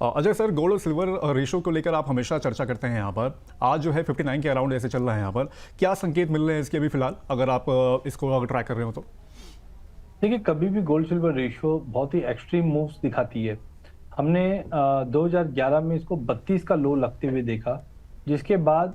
Ajay sir, gold और silver ratio को लेकर आप हमेशा चर्चा करते हैं यहाँ पर। आज जो है 59 के अराउंड ऐसे चल रहा है यहाँ पर। क्या संकेत मिल रहे हैं इसके अभी फिलहाल, अगर आप इसको अगर ट्रैक कर रहे हो तो? देखिए, कभी भी गोल्ड सिल्वर रेशियो बहुत ही एक्सट्रीम मूव्स दिखाती है। हमने 2011 में इसको 32 का लो लगते हुए देखा, जिसके बाद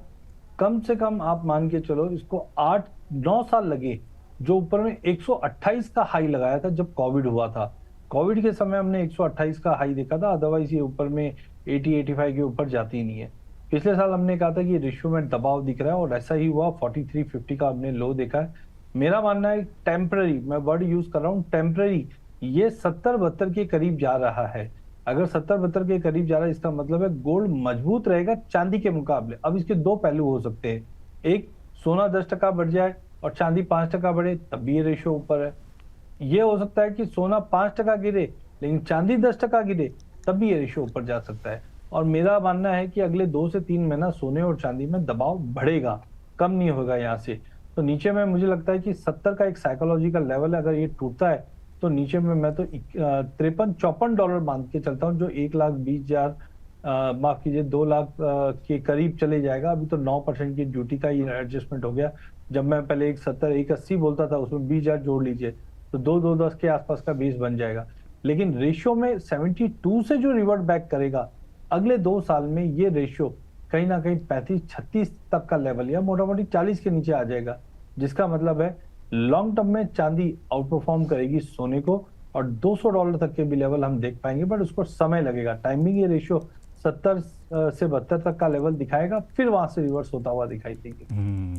कम से कम आप मान के चलो इसको 8-9 साल लगे, जो ऊपर में 128 का हाई लगाया था जब कोविड हुआ था। कोविड के समय हमने 128 का हाई देखा था, अदरवाइज ये ऊपर में 80-85 के ऊपर जाती ही नहीं है। पिछले साल हमने कहा था कि रेशियो में दबाव दिख रहा है और ऐसा ही हुआ। 43-50 का हमने लो देखा है। मेरा मानना है टेम्पररी, मैं वर्ड यूज कर रहा हूँ टेम्पररी, ये 70-72 के करीब जा रहा है। अगर 70-72 के करीब जा रहा है, इसका मतलब है गोल्ड मजबूत रहेगा चांदी के मुकाबले। अब इसके दो पहलू हो सकते हैं, एक सोना 10% बढ़ जाए और चांदी 5% बढ़े, तब भी ये रेशियो ऊपर है। ये हो सकता है कि सोना 5% गिरे लेकिन चांदी 10% गिरे, तब भी ये रेशियो ऊपर जा सकता है। और मेरा मानना है कि अगले 2 से 3 महीना सोने और चांदी में दबाव बढ़ेगा, कम नहीं होगा यहाँ से। तो नीचे में मुझे लगता है कि 70 का एक साइकोलॉजिकल लेवल है, अगर ये टूटता है तो नीचे में मैं तो $53-54 मान के चलता हूँ, जो 1,20,000 माफ कीजिए 2 लाख के करीब चले जाएगा। अभी तो 9% की ड्यूटी का ही एडजस्टमेंट हो गया। जब मैं पहले 1,70-1,80 बोलता था, उसमें 20,000 जोड़ लीजिए तो 2-2.10 के आसपास का बेस बन जाएगा। लेकिन रेशियो में 72 से जो रिवर्ट बैक करेगा अगले 2 साल में, ये रेशियो कहीं ना कहीं 35-36 तक का लेवल या मोटा मोटी 40 के नीचे आ जाएगा, जिसका मतलब है लॉन्ग टर्म में चांदी आउट परफॉर्म करेगी सोने को और $200 तक के भी लेवल हम देख पाएंगे, बट उसको समय लगेगा। टाइमिंग ये रेशियो 70 से 72 तक का लेवल दिखाएगा, फिर वहां से रिवर्स होता हुआ दिखाई देगी।